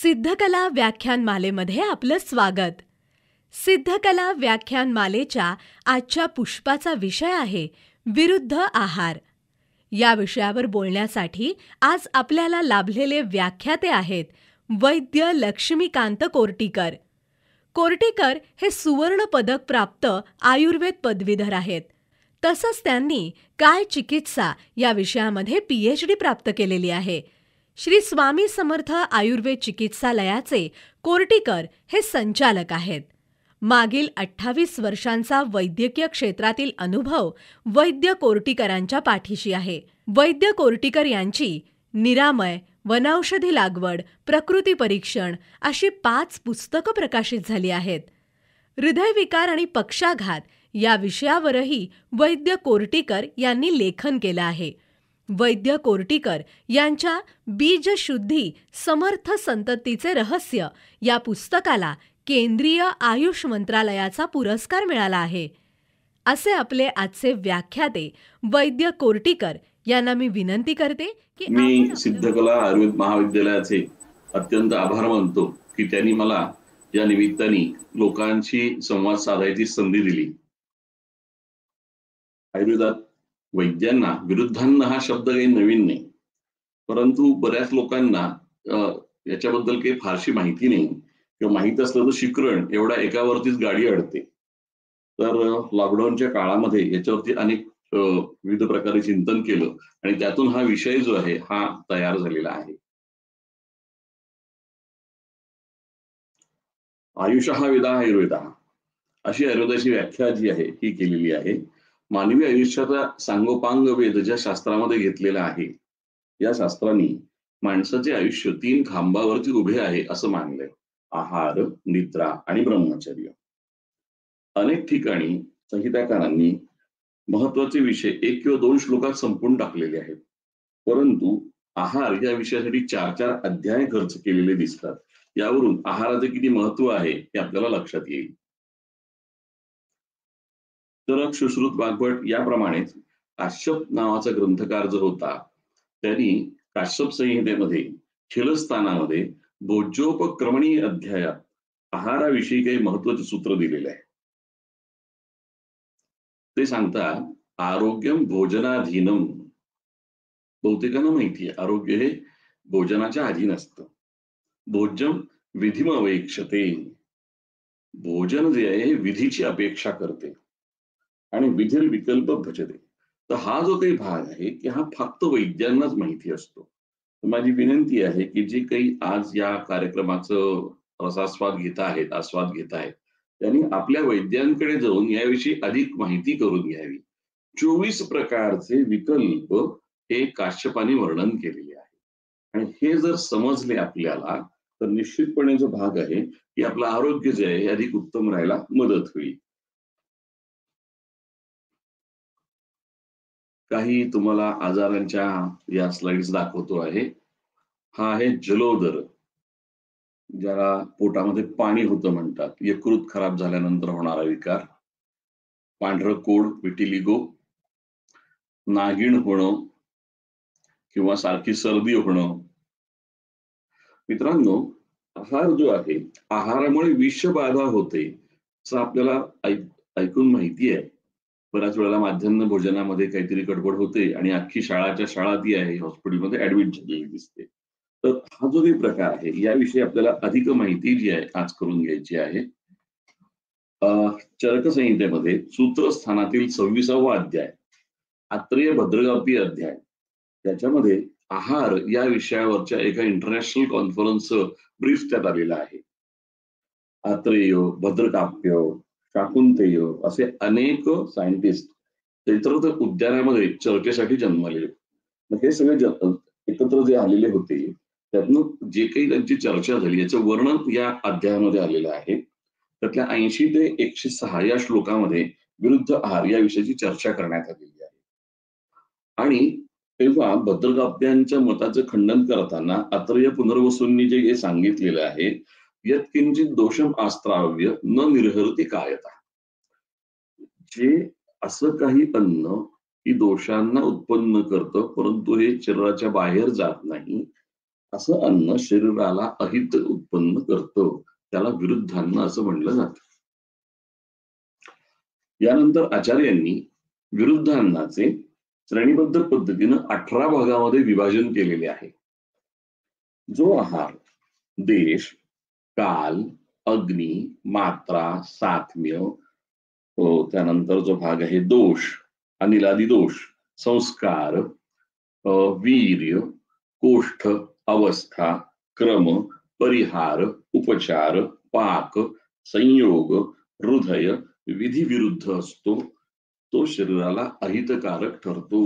सिद्धकला व्याख्यानमालेमध्ये आपलं स्वागत. सिद्धकला व्याख्यानमालेच्या आजच्या पुष्पाचा विषय आहे विरुद्ध आहार. या विषयावर बोलण्यासाठी आज आपल्याला लाभलेले व्याख्याते आहेत वैद्य लक्ष्मीकांत कोर्टीकर. कोर्टीकर हे सुवर्ण पदक प्राप्त आयुर्वेद पदवीधर आहेत. तसंच त्यांनी काय चिकित्सा या विषयामध्ये PhD प्राप्त केलेली आहे. श्री स्वामी समर्थ आयुर्वेद चिकित्सालयाचे कोर्टीकर हे संचालक आहेत. मागील 28 वर्षांचा वैद्यकीय क्षेत्रातील अनुभव वैद्य कोर्टीकरांच्या पाठीशी आहे. वैद्य कोर्टीकर यांची निरामय, वनौषधी लागवड, प्रकृती परीक्षण अशी 5 पुस्तकं प्रकाशित झाली आहेत. हृदयविकार आणि पक्षाघात या विषयावरही वैद्य कोर्टीकर यांनी लेखन केलं आहे. वैद्य कोर्टीकर यांच्या बीजशुद्धी समर्थ संततीचे रहस्य या पुस्तकाला केंद्रीय आयुष मंत्रालयाचा पुरस्कार मिळाला आहे. असे आपले आजचे व्याख्याते वैद्य कोर्टीकर यांना मी विनंती करते की मी सिद्धकला आयुर्वेद महाविद्यालयाचे अत्यंत आभार मानतो की त्यांनी मला या निमित्ताने लोकांशी संवाद साधायची संधी दिली. आयुर्वेदात वैद्यांना विरुद्धांना हा शब्द काही नवीन नाही, परंतु बऱ्याच लोकांना याच्याबद्दल काही फारशी माहिती नाही किंवा माहित असलं तर शिकरण एवढा एकावरतीच गाडी अडते. तर लॉकडाऊनच्या काळामध्ये याच्यावरती अनेक विविध प्रकारे चिंतन केलं आणि त्यातून हा विषय जो आहे हा तयार झालेला आहे. आयुषः वेदा आयुर्वेदा अशी आयुर्वेदाची व्याख्या जी आहे ही केलेली आहे. मानवी आयुष्याचा सांगोपांग वेध ज्या शास्त्रामध्ये घेतलेला आहे, या शास्त्राने माणसाचे आयुष्य 3 खांबावरती उभे आहे असं मानलंय. आहार, निद्रा आणि ब्रह्मचर्य. अनेक ठिकाणी संहिताकारांनी महत्वाचे विषय 1 किंवा 2 श्लोकात संपवून टाकलेले आहेत, परंतु आहार या विषयासाठी 4 अध्याय खर्च केलेले दिसतात. यावरून आहाराचे किती महत्व आहे हे आपल्याला लक्षात येईल. तर सुश्रुत वाग्भट याप्रमाणेच काश्यप नावाचा ग्रंथकार जो होता त्यांनी काश्यप संहितेमध्ये खिलस्थानामध्ये भोज्योपक्रमणी अध्यायात आहाराविषयी काही महत्वाचे सूत्र दिलेले आहे. ते सांगतात आरोग्यम भोजनाधीनम. बहुतेकांना माहिती आहे आरोग्य हे भोजनाच्या अधीन असतं. भोज्यम विधिमवेक्षते. भोजन जे आहे हे विधीची अपेक्षा करते आणि विधिर विकल्प भजते. तर हा जो काही भाग आहे की हा फक्त वैद्यांनाच माहिती असतो. तर माझी विनंती आहे की जे काही आज या कार्यक्रमाचं रसास्वाद घेत आहेत, आस्वाद घेत आहेत, त्यांनी आपल्या वैद्यांकडे जाऊन याविषयी अधिक माहिती करून घ्यावी. 24 प्रकारचे विकल्प हे काश्यपाने वर्णन केलेले आहे आणि हे जर समजले आपल्याला तर निश्चितपणे जो भाग आहे की आपलं आरोग्य जे आहे हे अधिक उत्तम राहायला मदत होईल. काही तुम्हाला आजारांच्या या स्लाइड्स दाखवतो आहे. हा आहे जलोदर, ज्याला पोटामध्ये पाणी होतं म्हणतात. यकृत खराब झाल्यानंतर होणारा विकार. पांढरं कोड विटिलिगो, नागिण होणं किंवा सारखी सर्दी होणं. मित्रांनो, आहार जो आहे, आहारामुळे विषबाधा होते असं आपल्याला ऐकून माहिती आहे. बऱ्याच वेळेला माध्यान्ह भोजनामध्ये काहीतरी गडबड होते आणि अख्खी शाळाच्या शाळा ती आहे हॉस्पिटलमध्ये ऍडमिट झालेली दिसते. तर हा जो काही प्रकार आहे याविषयी आपल्याला अधिक माहिती जी आहे आज करून घ्यायची आहे. चरक संहितेमध्ये सूत्रस्थानातील 26वा अध्याय, आत्रेय भद्रकाव्य अध्याय, त्याच्यामध्ये आहार या विषयावरच्या एका इंटरनॅशनल कॉन्फरन्स ब्रीफ त्यात आलेला आहे. आत्रेय, भद्रकाव्य, शाकुंतलेय असे अनेक सायंटिस्ट चैत्र उद्यानामध्ये चर्चेसाठी जन्मलेले. हे सगळे एकत्र जे आलेले होते त्यातनं जे काही त्यांची चर्चा झाली याचं वर्णन या अध्यायामध्ये आलेलं आहे. त्यातल्या 80 ते 106 या श्लोकामध्ये विरुद्ध आहार या विषयाची चर्चा करण्यात आलेली आहे. आणि तेव्हा भद्रकाव्यांच्या मताचं खंडन करताना आत्रेय पुनर्वसूंनी जे सांगितलेलं आहे, यत्किंचित दोषम आस्त्राव्य न निर्हरती कायता. जे असं काही अन्न की दोषांना उत्पन्न करतं परंतु हे शरीराच्या बाहेर जात नाही, असं अन्न शरीराला अहित उत्पन्न करतं, त्याला विरुद्धान्न असं म्हणलं जातं. यानंतर आचार्यांनी विरुद्धान्नाचे श्रेणीबद्ध पद्धतीनं 18 भागामध्ये विभाजन केलेले आहे. जो आहार देश, काल, अग्नी, मात्रा, सात्म्य, त्यानंतर जो भाग आहे दोष, अनिलादी दोष, संस्कार, वीर्य, कोष्ठ, अवस्था, क्रम, परिहार, उपचार, पाक, संयोग, हृदय, विधी विरुद्ध असतो, तो शरीराला अहितकारक ठरतो,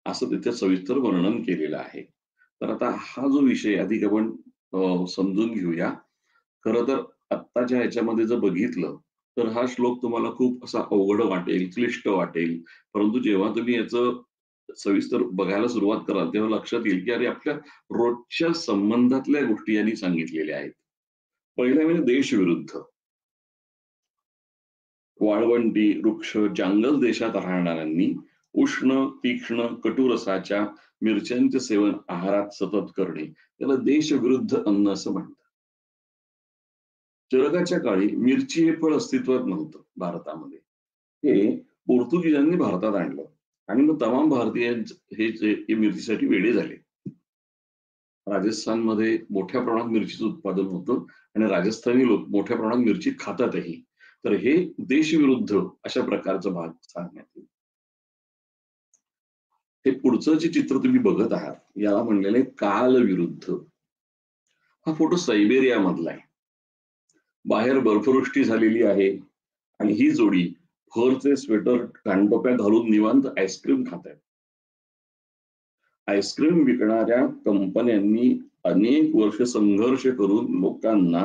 असं तिथे सविस्तर वर्णन केलेलं आहे. तर आता हा जो विषय अधिक आपण समजून घेऊया. खरं तर आत्ताच्या ह्याच्यामध्ये जर बघितलं तर हा श्लोक तुम्हाला खूप असा अवघड वाटेल, क्लिष्ट वाटेल, परंतु जेव्हा तुम्ही याचं सविस्तर बघायला सुरुवात कराल तेव्हा लक्षात येईल की अरे आपल्या रोजच्या संबंधातल्या गोष्टी यांनी सांगितलेल्या आहेत. पहिल्या म्हणजे देश विरुद्ध. वाळवंटी, वृक्ष, जंगल देशात राहणाऱ्यांनी उष्ण, तीक्ष्ण, कटुरसाच्या मिरच्यांचे सेवन आहारात सतत करणे त्याला देशविरुद्ध अन्न असं म्हणतात. टिळकाच्या काळी मिरची हे फळ अस्तित्वात नव्हतं भारतामध्ये. हे पोर्तुगीजांनी भारतात आणलं आणि मग तमाम भारतीय हे मिरचीसाठी वेडे झाले. राजस्थानमध्ये मोठ्या प्रमाणात मिरचीचं उत्पादन होतं आणि राजस्थानी लोक मोठ्या प्रमाणात मिरची खातातही. तर हे देशविरुद्ध अशा प्रकारचा भाग सांगण्यात येईल. हे पुढचं जे चित्र तुम्ही बघत आहात याला म्हणलेले काल विरुद्ध. हा फोटो सायबेरिया मधला आहे. बाहेर बर्फवृष्टी झालेली आहे आणि ही जोडी फरचे स्वेटर, कानटोप्या घालून निवांत आईस्क्रीम खात आहेत. आईस्क्रीम विकणाऱ्या कंपन्यांनी अनेक वर्ष संघर्ष करून लोकांना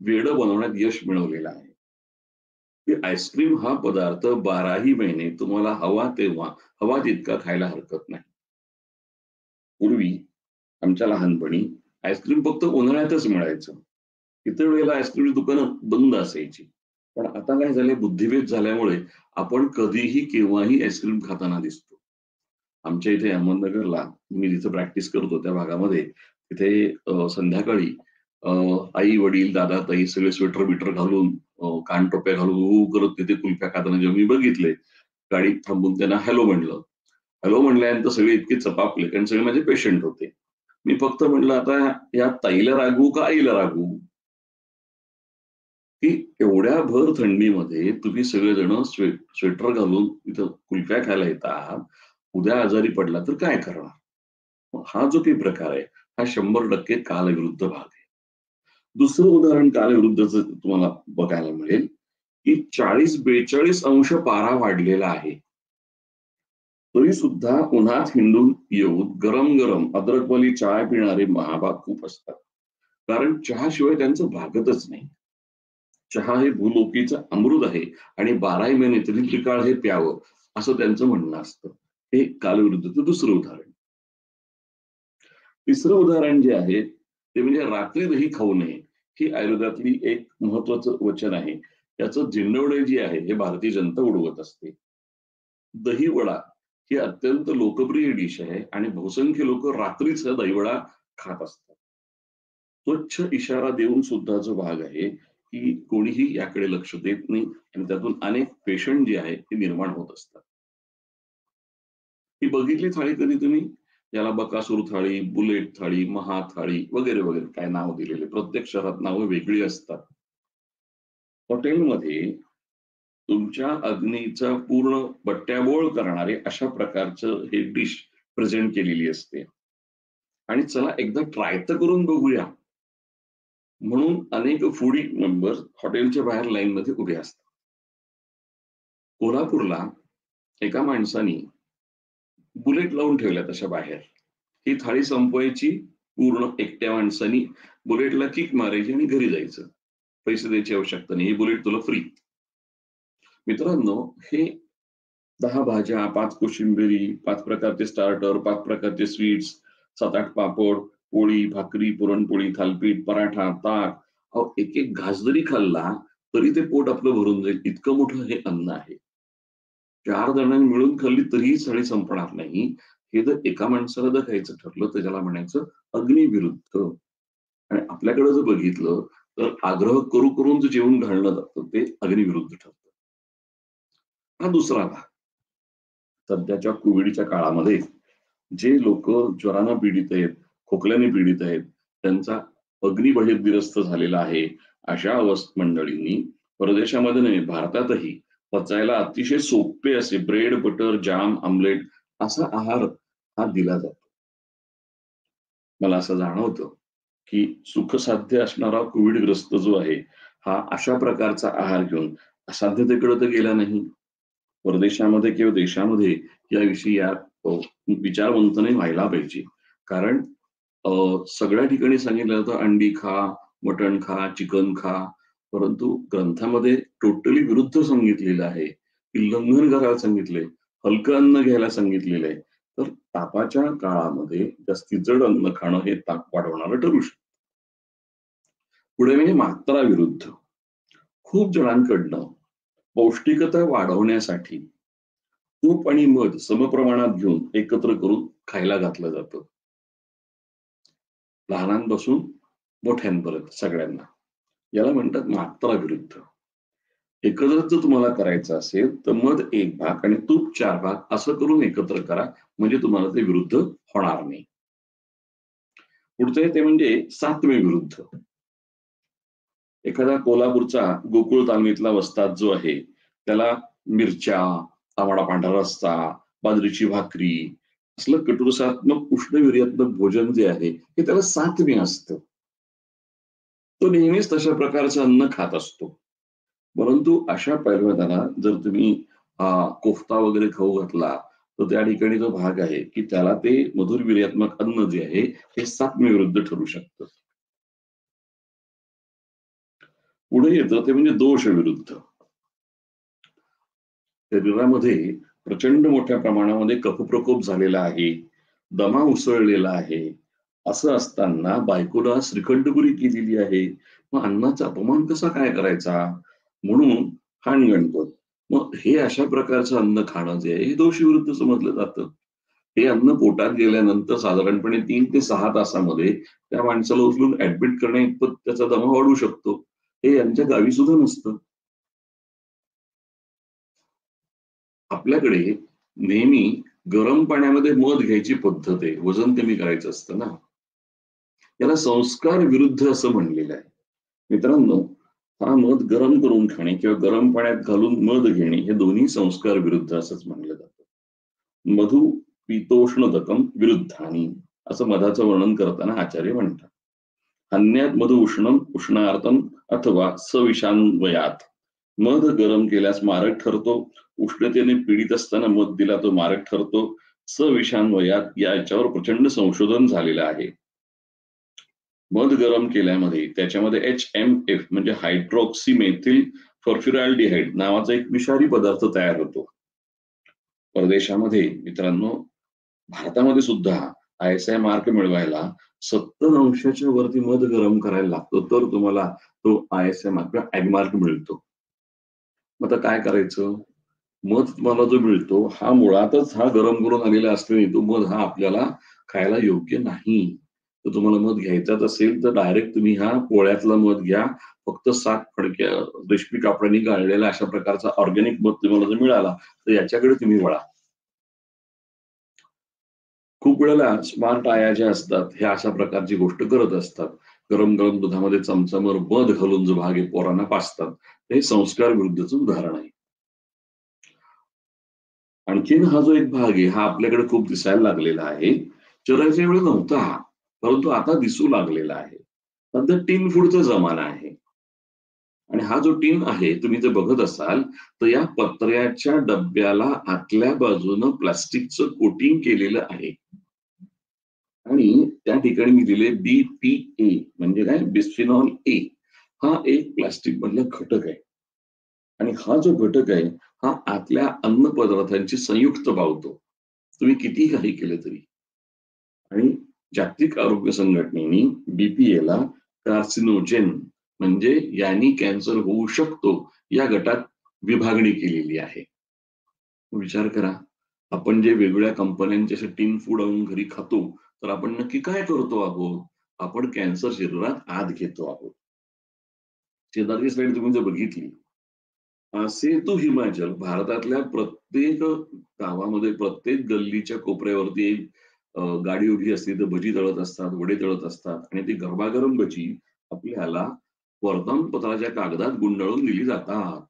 वेड बनवण्यात यश मिळवलेलं आहे. आईस्क्रीम हा पदार्थ 12ही महिने तुम्हाला हवा तेव्हा हवा तितका खायला हरकत नाही. पूर्वी आमच्या लहानपणी आईस्क्रीम फक्त उन्हाळ्यातच मिळायचं. इतर वेळेला आईस्क्रीमची दुकानं बंद असायची. पण आता काय झालंय, बुद्धिभेद झाल्यामुळे आपण कधीही केव्हाही आईस्क्रीम खाताना दिसतो. आमच्या इथे अहमदनगरला मी जिथे प्रॅक्टिस करतो त्या भागामध्ये तिथे संध्याकाळी आई वडील दादा ताई सगळे स्वेटर बिटर घालून कानटोप्या घालून करत तिथे कुल्फ्या खाताना जेव्हा मी बघितले, गाडीत थांबून त्यांना हॅलो म्हणलं. हॅलो म्हणल्यानंतर सगळे इतके चपापले कारण सगळे माझे पेशंट होते. मी फक्त म्हटलं आता या ताईला रागवू का आईला रागवू, की एवढ्या भर थंडीमध्ये तुम्ही सगळेजण स्वेटर घालून इथं कुल्फ्या खायला येतात, उद्या आजारी पडला तर काय करणार. हा जो काही प्रकार आहे हा 100% कालविरुद्ध भाग आहे. दुसरं उदाहरण कालविरुद्धच तुम्हाला बघायला मिळेल की 40-42 अंश पारा वाढलेला आहे, तरी सुद्धा उन्हात हिंडून येऊन गरम गरम अद्रकवाली चाय पिणारे महाभाग खूप असतात. कारण चहाशिवाय त्यांचं भागतच नाही. चहा हे भूलोकीचं अमृत आहे आणि 12ही महिने तरी त्रिकाळ हे प्यावं असं त्यांचं म्हणणं असतं. हे कालविरुद्धचं दुसरं उदाहरण. तिसरं उदाहरण जे आहे ते म्हणजे रात्री दही खाऊ नये. ही आयुर्वेदातली एक महत्वाचं वचन आहे. याचं झिंडवणे जी आहे हे भारतीय जनता उडवत असते. दही वडा ही अत्यंत लोकप्रिय डिश आहे आणि बहुसंख्य लोक रात्रीच दहीवडा खात असतात. स्वच्छ इशारा देऊन सुद्धा जो भाग आहे की कोणीही याकडे लक्ष देत नाही आणि त्यातून अनेक पेशंट जे आहे ते निर्माण होत असतात. ही बघितली थाळी कधी तुम्ही? याला बकासूर थाळी, बुलेट थाळी, महाथाळी वगैरे वगैरे काय नाव दिलेले. प्रत्येक शहरात नावं वेगळी असतात. हॉटेलमध्ये तुमच्या अग्नीचा पूर्ण बट्ट्याबोळ करणारे अशा प्रकारचं हे डिश प्रेझेंट केलेली असते. आणि चला एकदा ट्राय तर करून बघूया म्हणून अनेक फूडी मेंबर्स हॉटेलच्या बाहेर लाईन मध्ये उभे असतात. कोल्हापूरला एका माणसाने बुलेट लावून ठेवल्या तशा बाहेर. ही थाळी संपवायची, पूर्ण एकट्या माणसानी बुलेटला किक मारायची आणि घरी जायचं. पैसे द्यायची आवश्यकता नाही, ही बुलेट तुला फ्री. मित्रांनो, हे 10 भाज्या, 5 कोशिंबिरी, 5 प्रकारचे स्टार्टर, 5 प्रकारचे स्वीट्स, 7-8 पापड, पोळी, भाकरी, पुरणपोळी, थालपीठ, पराठा, ताक, अहो एक एक घास जरी खाल्ला तरी ते पोट आपलं भरून जाईल, इतकं मोठं हे अन्न आहे. 4 जणांनी मिळून खाल्ली तरीही थाळी संपणार नाही. हे जर एका माणसाला जर खायचं ठरलं तर त्याला म्हणायचं अग्निविरुद्ध. आणि आपल्याकडे जर बघितलं तर आग्रह करू करून जे जेवण घालणं जातं ते अग्निविरुद्ध ठरतं. हा दुसरा भाग. सध्याच्या कोविडच्या काळामध्ये जे लोक ज्वरानं पीडित आहेत, खोकल्याने पीडित आहेत, त्यांचा अग्नी बहिर्दिरस्त झालेला आहे, अशा मंडळींनी परदेशामध्ये नाही भारतातही पचायला अतिशय सोपे असे ब्रेड बटर जाम आमलेट असा आहार हा दिला जातो. मला असं जाणवतं की सुखसाध्य असणारा कोविडग्रस्त जो आहे हा अशा प्रकारचा आहार घेऊन असाध्यतेकडे तर गेला नाही. परदेशामध्ये किंवा देशामध्ये याविषयी विचारवंतने व्हायला पाहिजे. कारण सगळ्या ठिकाणी सांगितलं जातं अंडी खा, मटण खा, चिकन खा, परंतु ग्रंथामध्ये टोटली विरुद्ध सांगितलेलं आहे की लंघन करायला सांगितलंय, हलकं अन्न घ्यायला सांगितलेलं आहे. तर तापाच्या काळामध्ये जास्तीत जड अन्न खाणं हे ताप वाढवणारं ठरू शकतं. पुढे म्हणजे मात्रा विरुद्ध. खूप जणांकडनं पौष्टिकता वाढवण्यासाठी तूप आणि मध समप्रमाणात घेऊन एकत्र करून खायला घातलं जातं. लहानांपासून मोठ्यांपर्यंत सगळ्यांना. याला म्हणतात मात्रा विरुद्ध. एकत्र जर तुम्हाला करायचं असेल तर मध 1 भाग आणि तूप 4 भाग असं करून एकत्र करा, म्हणजे तुम्हाला ते विरुद्ध होणार नाही. पुढचे ते म्हणजे सातवे विरुद्ध. एखादा कोल्हापूरचा गोकुळ तालमीतला वस्ताद जो आहे त्याला मिरच्या, तांबडा पांढरा रस्सा, बाजरीची भाकरी असलं कटुरसात्मक उष्णवीर्यात्मक भोजन जे आहे हे त्याला सात्म्य असतं. तो नेहमीच तशा प्रकारचं अन्न खात असतो. परंतु अशा पैलवानाला जर तुम्ही कोफ्ता वगैरे खाऊ घातला तर त्या ठिकाणी जो भाग आहे की त्याला ते मधुरवीर्यात्मक अन्न जे आहे हे सात्म्य विरुद्ध ठरू शकतं. पुढे येतं ते म्हणजे दोष विरुद्ध. शरीरामध्ये प्रचंड मोठ्या प्रमाणामध्ये कफप्रकोप झालेला आहे, दमा उसळलेला आहे, असं असताना बायकोला श्रीखंडपुरी केलेली आहे, मग अन्नाचा अपमान कसा काय करायचा म्हणून हाणगणपत. मग हे अशा प्रकारचं अन्न खाणं जे आहे हे दोषविरुद्ध समजलं जातं. हे अन्न पोटात गेल्यानंतर साधारणपणे 3 ते 6 तासामध्ये त्या माणसाला उचलून ऍडमिट करणे इतपत त्याचा दमा वाढू शकतो. हे यांच्या गावी सुद्धा नसतं. आपल्याकडे नेहमी गरम पाण्यामध्ये मध घ्यायची पद्धत आहे, वजन कमी करायचं असतं ना. याला संस्कार विरुद्ध असं म्हणलेलं आहे. मित्रांनो, हा मध गरम करून खाणे किंवा गरम पाण्यात घालून मध घेणे हे दोन्ही संस्कार विरुद्ध असंच म्हणलं जातं. मधु पीतोष्णदकम विरुद्धानी असं मधाचं वर्णन करताना आचार्य म्हणतात. अन्यात मधु उष्णम उष्णार्थम अथवा सविषान्वयात. मध गरम केल्यास मारक ठरतो, उष्णतेने पीडित असताना मध दिला तो मारक ठरतो. सविषान्वयात याच्यावर प्रचंड संशोधन झालेलं आहे. मध गरम केल्यामध्ये त्याच्यामध्ये HMF म्हणजे हायड्रॉक्सीमेथिल फॉर्फ्युराल्डिहाइड नावाचा एक विषारी पदार्थ तयार होतो. परदेशामध्ये मित्रांनो, भारतामध्ये सुद्धा ISI मार्क मिळवायला 70 अंशाच्या वरती मध गरम करायला लागतो तर तुम्हाला तो ISI मार्क किंवा ॲग मार्क मिळतो. मग आता काय करायचं? मध तुम्हाला जो मिळतो हा मुळातच हा गरम करून आलेला असल्याने तो मध हा आपल्याला खायला योग्य नाही. तर तुम्हाला मध घ्यायचाच असेल तर डायरेक्ट तुम्ही हा पोळ्यातला मध घ्या. फक्त 7 फडक्या रेशमी कापडाने गाळलेला अशा प्रकारचा ऑर्गॅनिक मध तुम्हाला जर मिळाला तर याच्याकडे तुम्ही वळा. खूप वेळेला स्मार्ट आया ज्या असतात ह्या अशा प्रकारची गोष्ट करत असतात. गरम गरम दुधामध्ये चमचाभर मध घालून जो भाग आहे पोरांना पाजतात. हे संस्कार विरुद्धचं उदाहरण आहे. आणखीन हा जो एक भाग आहे हा आपल्याकडे खूप दिसायला लागलेला आहे. चराच्या वेळी नव्हता हा, परंतु आता दिसू लागलेला आहे. सध्या टीन फूडचा जमाना आहे. आणि हा जो टीन आहे तुम्ही जर बघत असाल तर या पत्र्याच्या डब्याला आतल्या बाजूनं प्लास्टिकचं कोटिंग केलेलं आहे. आणि त्या ठिकाणी मी दिले BPA म्हणजे काय बिस्फेनॉल A. हा एक प्लास्टिक मधला घटक आहे. आणि हा जो घटक आहे हा आतल्या अन्न पदार्थांची संयुक्त पावतो. तुम्ही किती काही केलं तरी. आणि जागतिक आरोग्य संघटनेने BPA ला कार्सिनोजेन म्हणजे यांनी कॅन्सर होऊ शकतो या गटात विभागणी केलेली आहे. विचार करा, आपण जे वेगवेगळ्या कंपन्यांचे असे टिन फूड आणून घरी खातो, तर आपण नक्की काय करतो आहोत? आपण कॅन्सर शरीरात आत घेतो आहोत. शेजारची स्लाईड तुम्ही जर बघितली, सेतू हिमाचल भारतातल्या प्रत्येक गावामध्ये, प्रत्येक गल्लीच्या कोपऱ्यावरती एक गाडी उभी असते, तर भजी तळत असतात, वडे तळत असतात आणि ती गरमागरम भजी आपल्याला वर्तमानपत्राच्या कागदात गुंडाळून दिली जातात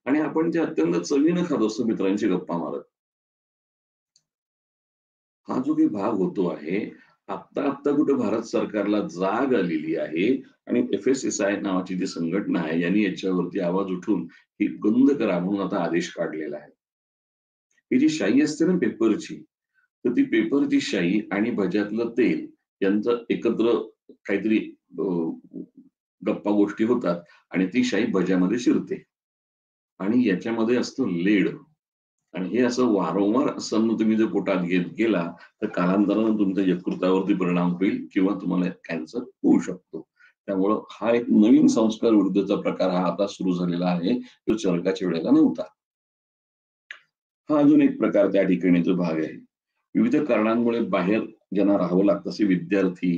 आणि आपण ते अत्यंत चवीनं खात असतो मित्रांशी गप्पा मारत. हा जो काही भाग होतो आहे, आत्ता आत्ता कुठे भारत सरकारला जाग आलेली आहे आणि FSSAI नावाची जी संघटना आहे, यांनी याच्यावरती आवाज उठून ही बंद करा म्हणून आता आदेश काढलेला आहे. ही जी शाई असते ना पेपरची, तर ती पेपरची शाई आणि भज्यातलं तेल यांचं एकत्र काहीतरी गप्पा गोष्टी होतात आणि ती शाई भज्यामध्ये शिरते आणि याच्यामध्ये असतं लेड. आणि हे असं वारंवार असं तुम्ही जर पोटात घेत गेला, तर कालांतरानं तुमच्या यकृतावरती परिणाम होईल किंवा तुम्हाला कॅन्सर होऊ शकतो. त्यामुळं हा एक नवीन संस्कार विरुद्धचा प्रकार हा आता सुरू झालेला आहे, तो चरकाच्या वेळेला नव्हता. हा अजून एक प्रकार त्या ठिकाणी जो भाग आहे. विविध कारणांमुळे बाहेर ज्यांना राहावं लागतं, असे विद्यार्थी,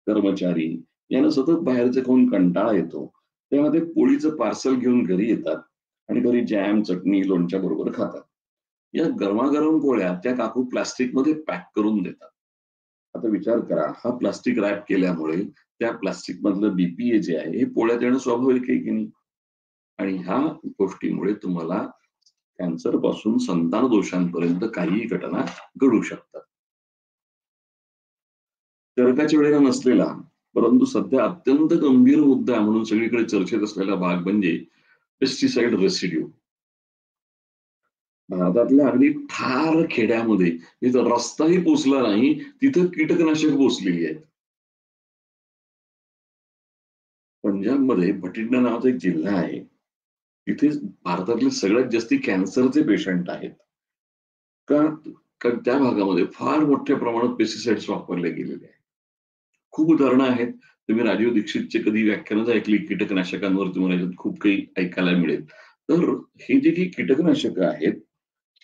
कर्मचारी यांना सतत बाहेरचं खाऊन कंटाळा येतो. तेव्हा ते पोळीचं पार्सल घेऊन घरी येतात आणि घरी जॅम, चटणी, लोणच्या बरोबर खातात. या गरमागरम पोळ्या त्या काकू प्लास्टिकमध्ये पॅक करून देतात. आता विचार करा, हा प्लास्टिक रॅप केल्यामुळे त्या प्लास्टिक मधलं बीपीए जे आहे, हे पोळ्यात येणं स्वाभाविक आहे की नाही? आणि ह्या गोष्टीमुळे तुम्हाला कॅन्सर पासून संतान दोषांपर्यंत काहीही घटना घडू शकतात. चरकाच्या वेळेला नसलेला, परंतु सध्या अत्यंत गंभीर मुद्दा म्हणून सगळीकडे चर्चेत असलेला भाग म्हणजे पेस्टिसाइड रेसिड्यू. भारतातल्या अगदी ठार खेड्यामध्ये जिथं रस्ताही पोचला नाही, तिथं कीटकनाशक पोचलेली आहेत. पंजाबमध्ये भटिंडा नावाचा एक जिल्हा आहे. तिथे भारतातले सगळ्यात जास्ती कॅन्सरचे पेशंट आहेत. का? कारण त्या भागामध्ये फार मोठ्या प्रमाणात पेस्टिसाइड्स वापरले गेलेले आहेत. खूप उदाहरणं आहेत. तुम्ही राजीव दीक्षितचे कधी व्याख्यानच ऐकली कीटकनाशकांवर, तुम्हाला याच्यात खूप काही ऐकायला मिळेल. तर ही जी काही कीटकनाशकं आहेत,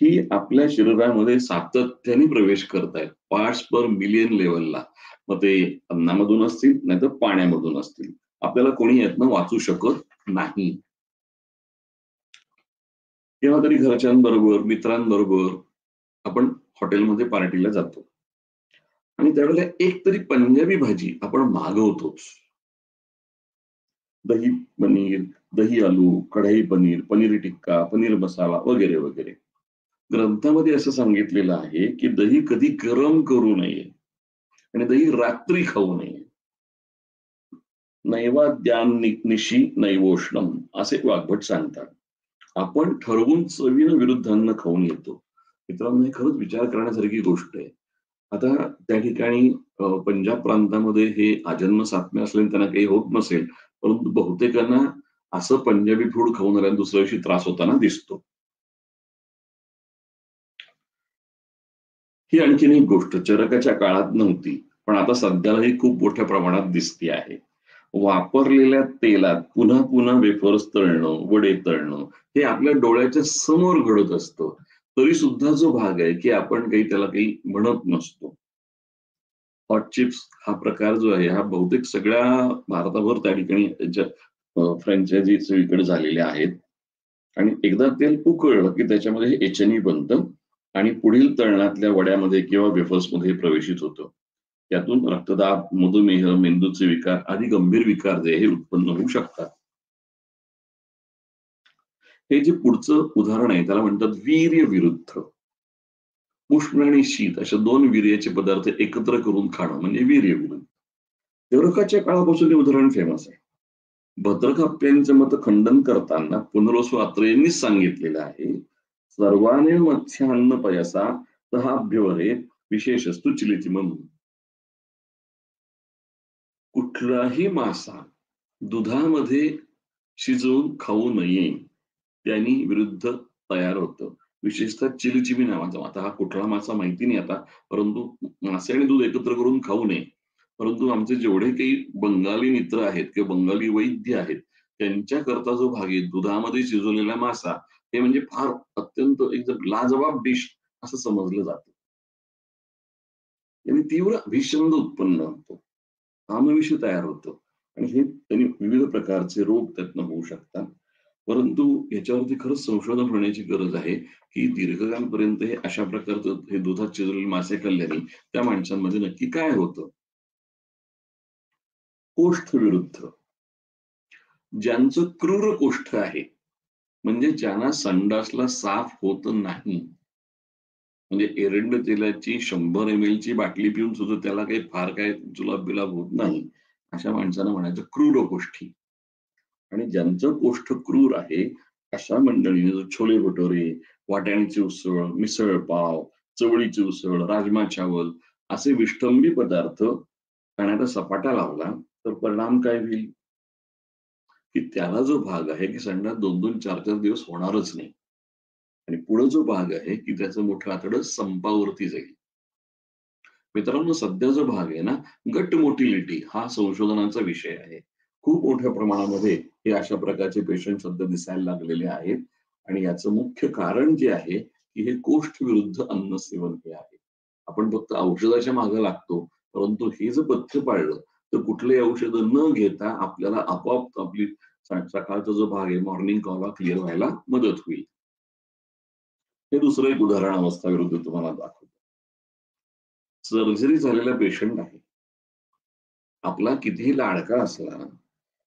ही आपल्या शरीरामध्ये सातत्याने प्रवेश करतायत. पार्ट्स पर मिलियन लेव्हलला. मग ते अन्नामधून असतील, नाहीतर पाण्यामधून असतील. आपल्याला कोणी यातनं वाचू शकत नाही. केव्हा तरी घरच्यांबरोबर, मित्रांबरोबर आपण हॉटेलमध्ये पार्टीला जातो आणि त्यावेळेला एक तरी पंजाबी भाजी आपण मागवतोच. दही पनीर, दही आलू, कढई पनीर, पनीर टिक्का, पनीर मसाला वगैरे वगैरे. ग्रंथामध्ये असं सांगितलेलं आहे की दही कधी गरम करू नये आणि दही रात्री खाऊ नये. नैवाद्यान्निशी नैवोष्णम असे वाग्भट सांगतात. आपण ठरवून चवीनं विरुद्ध अन्न खाऊन येतो. मित्रांनो, हे खरंच विचार करण्यासारखी गोष्ट आहे. आता त्या ठिकाणी पंजाब प्रांतामध्ये हे आजन्म साधने असल्याने त्यांना काही होत नसेल, परंतु बहुतेकांना असं पंजाबी फूड खाऊन आल्याने दुसऱ्या दिवशी त्रास होताना दिसतो. ही आणखीन एक गोष्ट चरकाच्या काळात नव्हती, पण आता सध्याला ही खूप मोठ्या प्रमाणात दिसते आहे. वापरलेल्या तेलात पुन्हा पुन्हा वेफर्स तळणं, वडे तळणं हे आपल्या डोळ्याच्या समोर घडत असतं. तरी सुद्धा जो भाग आहे की आपण काही त्याला काही म्हणत नसतो. हॉट चिप्स हा प्रकार जो आहे, हा बहुतेक सगळ्या भारताभर त्या ठिकाणी फ्रँचायझी सगळीकडे झालेल्या आहेत. आणि एकदा तेल उकळलं की त्याच्यामध्ये हे एचएनई बनतं आणि पुढील तळणातल्या वड्यामध्ये किंवा वेफर्समध्ये प्रवेशित होतं. त्यातून रक्तदाब, मधुमेह, मेंदूचे विकार आदी गंभीर विकार जे हे उत्पन्न होऊ शकतात. हे जे पुढचं उदाहरण आहे त्याला म्हणतात वीर्य विरुद्ध. उष्ण आणि शीत अशा दोन वीर्याचे पदार्थ एकत्र करून खाणं म्हणजे वीर्य विरुद्ध. चरकाच्या काळापासून हे उदाहरण फेमस आहे. भद्रकाप्यांचं मत खंडन करताना पुनर्वसू अत्रे यांनीच सांगितलेलं आहे, सर्वाने मत्स्यान्न पयसा तहाभ्यवरेत विशेषस्तु चिलितिमम. कुठलाही मासा दुधामध्ये शिजवून खाऊ नये, त्यांनी विरुद्ध तयार होतं. विशेषतः चिलीचिमी नावाचा, आता हा कुठला मासा माहिती नाही आता, परंतु मासे आणि दूध एकत्र करून खाऊ नये. परंतु आमचे जेवढे काही बंगाली मित्र आहेत किंवा बंगाली वैद्य आहेत, त्यांच्याकरता जो भाग आहे दुधामध्ये शिजवलेला मासा, हे म्हणजे फार अत्यंत एकदम लाजवाब डिश असं समजलं जातं. आणि तीव्र अभिषंद उत्पन्न होतो, आमविष तयार होतो आणि हे त्यांनी विविध प्रकारचे रोग त्यातनं होऊ शकतात. परंतु याच्यावरती खरंच संशोधन होण्याची गरज आहे, की दीर्घकाळपर्यंत हे अशा प्रकारचं हे दुधात शिजवलेले मासे खाल्ल्याने त्या माणसांमध्ये नक्की काय होतं. कोष्ठ विरुद्ध ज्यांचं क्रूर कोष्ठ आहे, म्हणजे ज्यांना संडासला साफ होत नाही, म्हणजे एरंड तेलाची 100 ml ची बाटली पिऊन सुद्धा त्याला काही फार काय जुलाब बिलाब होत नाही, अशा माणसांना म्हणायचं क्रूर कोष्ठी. आणि ज्यांचं कोष्ठ क्रूर आहे अशा मंडळीने जो छोले भटुरे, वाटाण्याची उसळ, मिसळ पाव, चवळीची उसळ, राजमा चावल असे विष्टंबी पदार्थ खाण्याचा सपाटा लावला तर परिणाम काय होईल, की त्याला जो भाग आहे की संडास 2-2, 4-4 दिवस होणारच नाही आणि पुढे जो भाग आहे की त्याचं मोठं आतडं संपावरती जाईल. मित्रांनो, सध्या जो भाग आहे ना, गट मोटिलिटी हा संशोधनाचा विषय आहे. खूप मोठ्या प्रमाणामध्ये हे अशा प्रकारचे पेशंट सध्या दिसायला लागलेले आहेत आणि याचं मुख्य कारण जे आहे की हे कोष्ठ विरुद्ध अन्न सेवन हे आहे. आपण फक्त औषधाच्या मागे लागतो, परंतु हे जर पथ्य पाळलं तर कुठलेही औषध न घेता आपल्याला आपोआप आपली सकाळचा जो भाग आहे मॉर्निंग कॉला क्लिअर व्हायला मदत होईल. हे दुसरं एक उदाहरण अवस्था विरुद्ध तुम्हाला दाखवतो. सर्जरी झालेला पेशंट आहे, आपला कितीही लाडका असला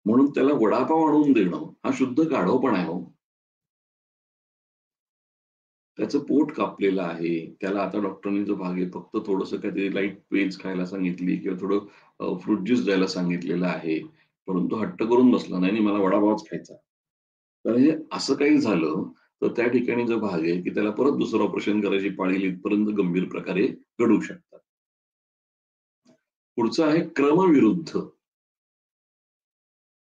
म्हणून त्याला वडापाव आणून देणं हा शुद्ध गाढवपणा आहे हो. त्याचं पोट कापलेलं आहे, त्याला आता डॉक्टरांनी जो भाग आहे फक्त थोडंसं काहीतरी लाईट पेज खायला सांगितली किंवा थोडं फ्रूट ज्यूस द्यायला सांगितलेलं आहे, परंतु हट्ट करून बसला नाही मला वडापावच खायचा. तर हे असं काही झालं तर त्या ठिकाणी जो भाग आहे की त्याला परत दुसरं ऑपरेशन करायची पाळी येईल, इथपर्यंत गंभीर प्रकारे घडू शकतात. पुढचं आहे क्रमविरुद्ध.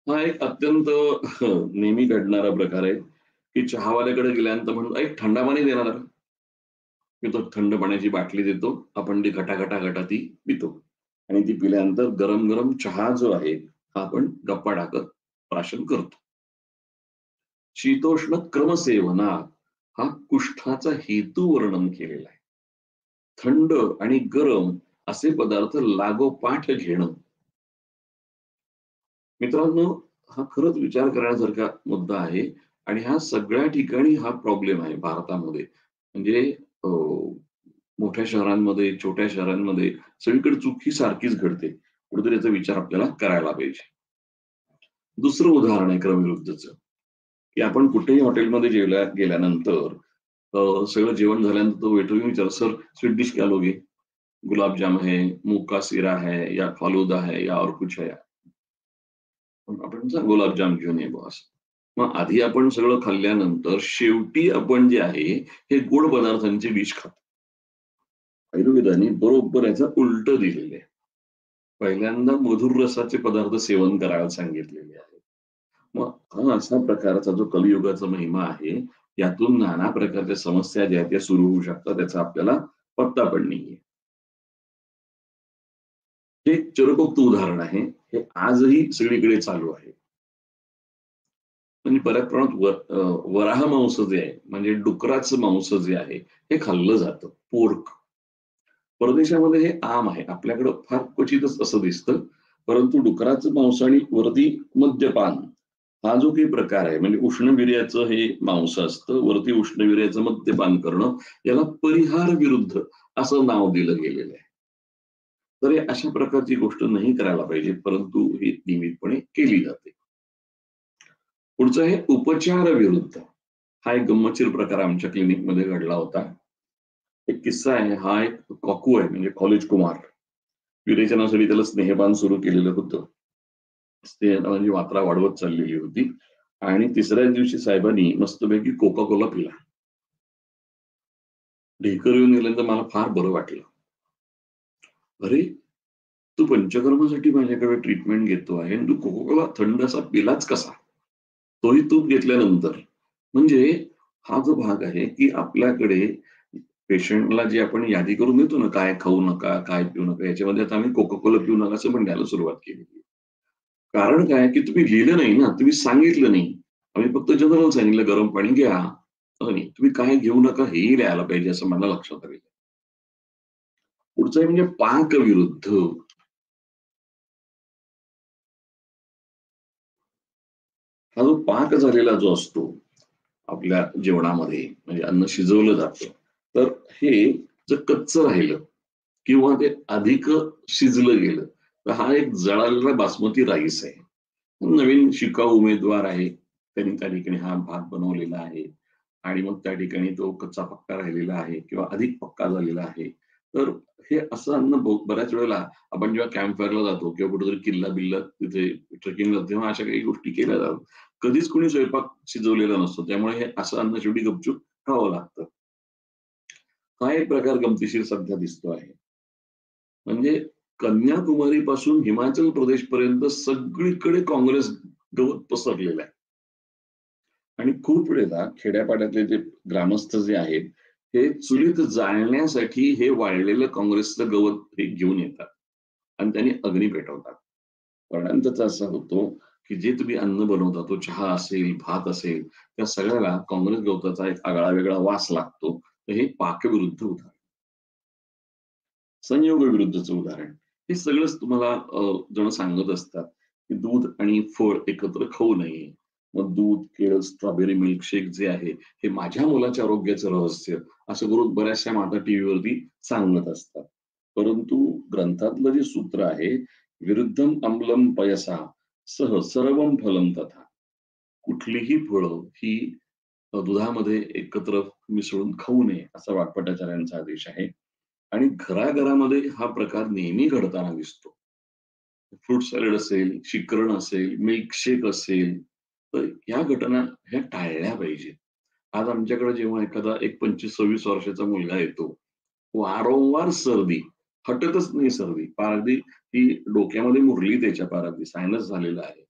हा एक अत्यंत नेहमी घडणारा प्रकार आहे, की चहावाल्याकडे गेल्यानंतर म्हणून एक थंडा पाणी देणार का? मी तो थंड पाण्याची बाटली देतो, आपण ती घटा ती पितो आणि ती पिल्यानंतर गरम गरम चहा जो आहे हा आपण गप्पा टाकत प्राशन करतो. शीतोष्ण क्रमसेवना हा कुष्ठाचा हेतू वर्णन केलेला आहे. थंड आणि गरम असे पदार्थ लागोपाठ घेणं. मित्रांनो, हा खरंच विचार करण्यासारखा मुद्दा आहे आणि हा सगळ्या ठिकाणी हा प्रॉब्लेम आहे भारतामध्ये. म्हणजे मोठ्या शहरांमध्ये, छोट्या शहरांमध्ये सगळीकडे चूक ही सारखीच घडते. कुठेतरी याचा विचार आपल्याला करायला पाहिजे. दुसरं उदाहरण आहे क्रमविरुद्धचं, की आपण कुठेही हॉटेलमध्ये गेल्यानंतर सगळं जेवण झाल्यानंतर तो वेटर येऊन विचारतो, "सर, स्वीट डिश क्या लोगे? गुलाब जाम है, मूग का सीरा है या फालूदा है या और कुछ है?" आपण सांगू गुलाबजाम घेऊन ये बॉस. मग आधी आपण सगळं खाल्ल्यानंतर शेवटी आपण जे आहे हे गोड पदार्थांची डिश खातो. आयुर्वेदाने बरोबर याचं उलट दिलेलं आहे. पहिल्यांदा मधुर रसाचे पदार्थ सेवन करायला सांगितलेले आहे. मग हा अशा प्रकारचा जो कलियुगाचा महिमा आहे, यातून नाना प्रकारच्या समस्या ज्या आहेत त्या सुरू होऊ शकतात, त्याचा आपल्याला पत्ता पण नाहीये. हे एक चिरपोक्त उदाहरण आहे. हे आजही सगळीकडे चालू आहे. म्हणजे बऱ्याच प्रमाणात वराह मांस जे आहे म्हणजे डुकराचं मांस जे आहे हे खाल्लं जातं, पोर्क. परदेशामध्ये हे आम आहे, आपल्याकडं फार क्वचितच असं दिसतं. परंतु डुकराचं मांस आणि वरती मद्यपान हा जो काही प्रकार आहे म्हणजे उष्णवीर्याचं हे मांस असतं, वरती उष्णवीर्याचं मद्यपान करणं, याला परिहार विरुद्ध असं नाव दिलं गेलेलं आहे. तर हे अशा प्रकारची गोष्ट नाही करायला पाहिजे, परंतु ही नियमितपणे केली जाते. पुढचं आहे उपचार विरुद्ध. हा एक गंमतशीर प्रकार आमच्या क्लिनिकमध्ये घडला होता. एक किस्सा आहे, हा एक कॉकू आहे म्हणजे कॉलेज कुमार. विरेचनासाठी त्याला स्नेहपान सुरू केलेलं होतं. स्नेहपानाची मात्रा वाढवत चाललेली होती आणि तिसऱ्या दिवशी साहेबांनी मस्तपैकी कोका कोला पिला. ढेकर येऊन गेल्यानंतर मला फार बरं वाटलं. अरे, तू पंचकर्मासाठी माझ्याकडे ट्रीटमेंट घेतो आहे आणि तू कोका कोला थंड असा पिलाच कसा, तोही तूप घेतल्यानंतर. म्हणजे हा जो भाग आहे की आपल्याकडे पेशंटला जे आपण यादी करून देतो ना, काय खाऊ नका, काय पिऊ नका, याच्यामध्ये आता आम्ही कोका कोला पिऊ नका असं पण द्यायला सुरुवात केली. कारण काय की तुम्ही लिहिलं नाही ना, तुम्ही सांगितलं नाही. आम्ही फक्त जनरल सांगितलं गरम पाणी घ्या. नाही, तुम्ही काय घेऊ नका हेही लिहायला पाहिजे असं मला लक्षात आलं. पुढचं आहे म्हणजे पाकविरुद्ध. हा जो पाक झालेला जो असतो आपल्या जेवणामध्ये, म्हणजे अन्न शिजवलं जातं, तर हे जर कच्चं राहिलं किंवा ते अधिक शिजलं गेलं, तर हा एक जळालेला बासमती राईस आहे. नवीन शिकाऊ उमेदवार आहे, त्यांनी त्या ठिकाणी हा भात बनवलेला आहे आणि मग त्या ठिकाणी तो कच्चा पक्का राहिलेला आहे किंवा अधिक पक्का झालेला आहे. तर हे असं अन्न बऱ्याच वेळेला आपण जेव्हा कॅम्प फायरला जातो किंवा कुठेतरी किल्ला बिल्ला तिथे ट्रेकिंगला, तेव्हा अशा काही गोष्टी केल्या जातात. कधीच कोणी स्वयंपाक शिजवलेला नसतो, त्यामुळे हे असं अन्न शेवटी गपचूप खावं लागतं. हा एक प्रकार गमतीशीर सध्या दिसतो आहे. म्हणजे कन्याकुमारी पासून हिमाचल प्रदेश पर्यंत सगळीकडे काँग्रेस गवत पसरलेलं आहे. आणि खूप वेळेला खेड्यापाड्यातले जे ग्रामस्थ जे आहेत, हे चुलीत जाळण्यासाठी हे वाळलेलं काँग्रेसचं गवत हे घेऊन येतात आणि त्यांनी अग्नी पेटवतात. परिणाम त्याचा असा होतो, की जे तुम्ही अन्न बनवता, तो चहा असेल, भात असेल, त्या सगळ्याला काँग्रेस गवताचा एक आगळा वेगळा वास लागतो. तर हे पाकविरुद्ध उदाहरण. संयोग विरुद्धचं उदाहरण. हे सगळंच तुम्हाला जण सांगत असतात, की दूध आणि फळ एकत्र खाऊ नये. मग दूध, केळ, स्ट्रॉबेरी मिल्कशेक जे आहे, हे माझ्या मुलाच्या आरोग्याचं रहस्य, असं करून बऱ्याचशा माता टीव्हीवरती सांगत असतात. परंतु ग्रंथातलं जे सूत्र आहे, विरुद्धम अम्लम पयसा सह सर्वं फलम तथा. कुठलीही फळं ही दुधामध्ये एकत्र मिसळून खाऊ नये, असा वाटपटाचार्यांचा आदेश आहे. आणि घराघरामध्ये हा प्रकार नेहमी घडताना दिसतो. फ्रूट सॅलड असेल, शिकरण असेल, मिल्कशेक असेल, तर ह्या घटना ह्या टाळल्या पाहिजेत. आज आमच्याकडे जेव्हा एखादा एक 25-26 वर्षाचा मुलगा येतो, वारंवार सर्दी, हटतच नाही सर्दी. पार अगदी ती डोक्यामध्ये मुरली त्याच्या पार अगदी सायनस झालेला आहे.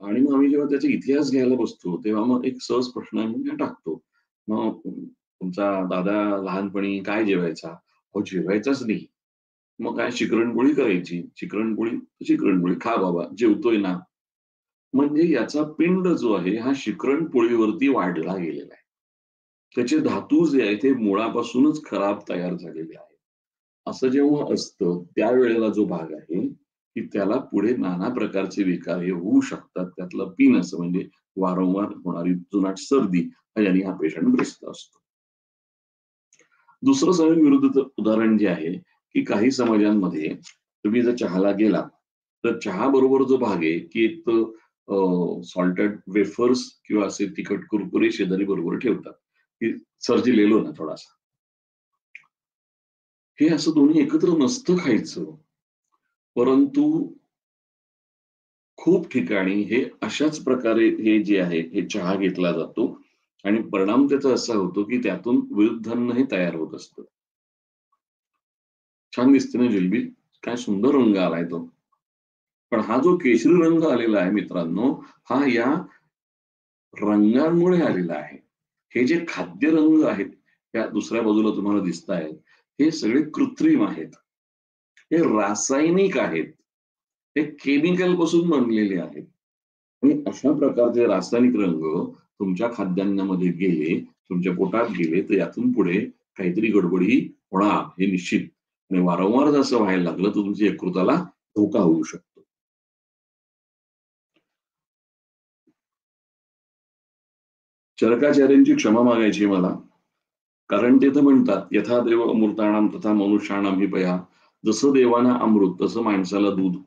आणि मग आम्ही जेव्हा त्याचा इतिहास घ्यायला बसतो, तेव्हा मग एक सहज प्रश्न आम्ही टाकतो. मग तुमचा दादा लहानपणी काय जेवायचा? अहो जेवायचाच नाही. मग काय शिकरणपोळी करायची. शिकरणपोळी खा बाबा, जेवतोय ना. म्हणजे याचा पिंड जो आहे हा शिकरणपोळीवरती वाढला गेलेला आहे. त्याचे धातू जे आहेत ते मुळापासूनच खराब तयार झालेले आहेत. असं जेव्हा असतं त्यावेळेला जो भाग आहे, की त्याला पुढे नाना प्रकारचे विकार हे होऊ शकतात. त्यातलं पिन असं म्हणजे वारंवार होणारी जुनाट सर्दी याने हा पेशंट ग्रस्त असतो. दुसरं सगळ्यात विरुद्धचं उदाहरण जे आहे, की काही समाजांमध्ये तुम्ही जर चहाला गेलात, तर चहा बरोबर जो भाग आहे, की एक तर सॉल्टेड वेफर्स किंवा असे तिखट कुरकुरे शेजारी बरोबर ठेवतात, की "सर जी ले लो ना थोडासा." हे असं दोन्ही एकत्र नसतं खायचं. परंतु खूप ठिकाणी हे अशाच प्रकारे हे जे आहे, हे चहा घेतला जातो आणि परिणाम त्याचा असा होतो, की त्यातून विरुद्धान्न हे तयार होत असतं. छान दिसते ना जिलबी? काय सुंदर रंग आलाय तो. पण हा जो केशरी रंग आलेला आहे मित्रांनो, हा या रंगांमुळे आलेला आहे. हे जे खाद्य रंग आहेत, त्या दुसऱ्या बाजूला तुम्हाला दिसतायत, हे सगळे कृत्रिम आहेत. हे रासायनिक आहेत. हे केमिकल पासून बनलेले आहेत. आणि अशा प्रकारचे रासायनिक रंग तुमच्या खाद्यान्नामध्ये गेले, तुमच्या पोटात गेले, तर यातून पुढे काहीतरी गडबडी होणार हे निश्चित. आणि वारंवार जर असं व्हायला लागलं, तर तुमच्या यकृताला धोका होऊ शकतो. चरकाचार्यांची क्षमा मागायची मला. कारण ते तर म्हणतात, "यथा देव अमृताणां तथा मनुष्याणां हि पया." जसं देवाना अमृत, तसं माणसाला दूध.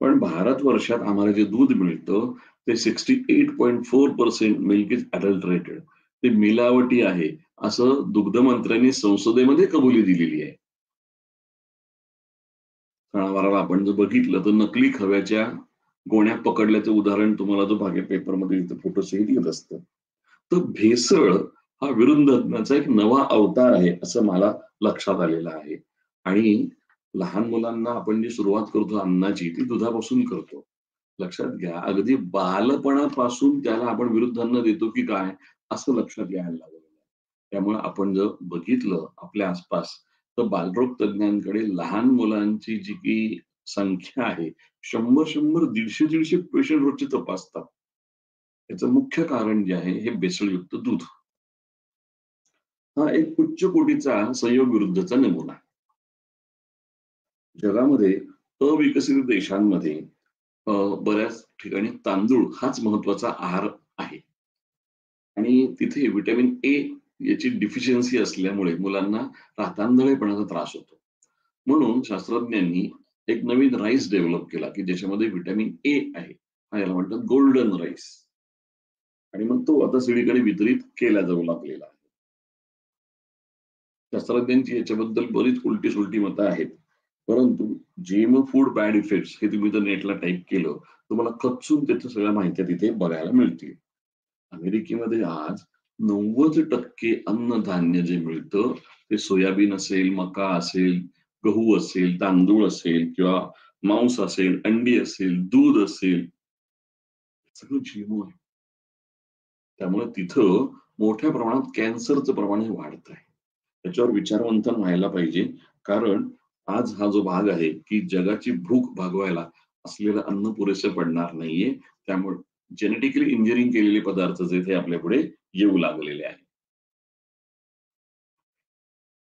पण भारतवर्षात आम्हाला जे दूध मिळतं, ते 68.4% मिल्क इज अडल्टरेटेड. ते मिलावटी आहे, असं दुग्ध मंत्र्यांनी संसदेमध्ये कबुली दिलेली आहे. सणावाराला आपण जर बघितलं, तर नकली खव्याच्या गोण्या पकडल्याचं उदाहरण तुम्हाला जो भागे पेपरमध्ये इथं फोटोसहित येत असतं. तर भेसळ हा विरुद्धचा एक नवा अवतार आहे, असं मला लक्षात आलेलं आहे. आणि लहान मुलांना आपण जी सुरुवात करतो अन्नाची, ती दुधापासून करतो. लक्षात घ्या, अगदी बालपणापासून त्याला आपण विरुद्ध अन्न देतो की काय, असं लक्षात घ्यायला लागलेलं आहे. त्यामुळे आपण जर बघितलं आपल्या आसपास, तर बालरोग तज्ञांकडे लहान मुलांची जी काही संख्या आहे, 100-100, 150-150 पेशंट रोजचे तपासतात. याचं मुख्य कारण जे आहे हे भेसळयुक्त दूध. हा एक उच्च कोटीचा संयोग विरुद्धचा नमुना आहे. जगामध्ये अविकसित देशांमध्ये बऱ्याच ठिकाणी तांदूळ हाच महत्वाचा आहार आहे आणि तिथे व्हिटॅमिन ए याची डिफिशियन्सी असल्यामुळे मुलांना रातांधळेपणाचा त्रास होतो. म्हणून शास्त्रज्ञांनी एक नवीन राईस डेव्हलप केला की ज्याच्यामध्ये व्हिटॅमिन ए आहे. हा याला म्हणतात गोल्डन राईस. आणि मग तो आता सगळीकडे वितरित केला जाऊ लागलेला आहे. शास्त्रज्ञांची याच्याबद्दल बरीच उलटी सुलटी मतं आहेत. परंतु जेम फूड बॅड इफेक्ट्स हे तुम्ही जर नेटला टाईप केलं तुम्हाला कच्चून त्याच्या सगळ्या माहित्या तिथे बघायला मिळतील. अमेरिकेमध्ये आज 90% अन्नधान्य जे मिळतं ते सोयाबीन असेल, मका असेल, गहू असेल, तांदूळ असेल किंवा मांस असेल, अंडी असेल, दूध असेल, सगळं जीएमओ आहे. त्यामुळे तिथं मोठ्या प्रमाणात कॅन्सरचं प्रमाण हे वाढत आहे. त्याच्यावर विचारवंतन व्हायला पाहिजे. कारण आज हा जो भाग आहे की जगाची भूक भागवायला असलेलं अन्न पुरेसं पडणार नाहीये. त्यामुळे जेनेटिकली इंजिनिअरिंग केलेले पदार्थ जे ते आपल्या पुढे येऊ लागलेले आहे.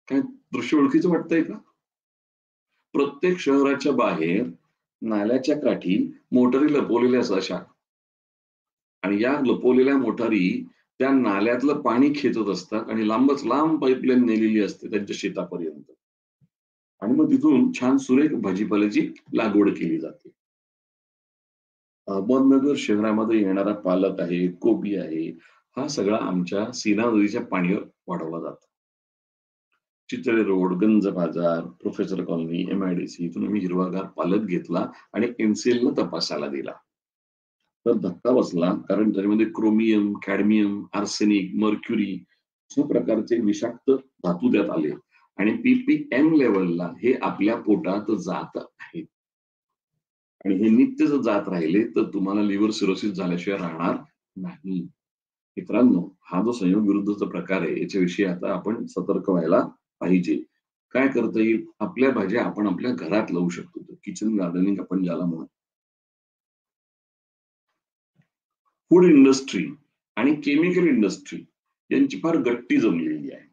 काय दृश्य ओळखीचं वाटतंय का? प्रत्येक शहराच्या बाहेर नाल्याच्या काठी मोटारी लपवलेल्या असायच्या आणि या लपवलेल्या मोटारी त्या नाल्यातलं पाणी खेचत असतात आणि लांबच लांब पाईपलाईन नेलेली असते त्यांच्या शेतापर्यंत. आणि मग तिथून छान सुरेख भाजीपाल्याची लागवड केली जाते. अहमदनगर शहरामध्ये येणारा पालक आहे, कोबी आहे, हा सगळा आमच्या सीना नदीच्या पाण्यावर वाढवला जातो. चितळे रोड, गंज बाजार, प्रोफेसर कॉलनी, MIDC इथून आम्ही हिरवागार पालक घेतला आणि एनसीएलला तपासायला दिला. तर धक्का बसला कारण त्याच्यामध्ये क्रोमियम, कॅडमियम, आर्सेनिक, मर्क्युरी अशा प्रकारचे विषाक्त धातू त्यात आले आणि PPM लेवलला हे आपल्या पोटात जात आहेत. आणि हे नित्य जर जात राहिले तर तुम्हाला लिव्हर सिरोसिस झाल्याशिवाय राहणार नाही. मित्रांनो, हा जो संयोग विरुद्धचा प्रकार आहे याच्याविषयी आता आपण सतर्क व्हायला पाहिजे. काय करता येईल? आपल्या भाज्या आपण आपल्या घरात लावू शकतो. किचन गार्डनिंग आपण ज्याला म्हणतो. फूड इंडस्ट्री आणि केमिकल इंडस्ट्री यांची फार गट्टी जमलेली आहे.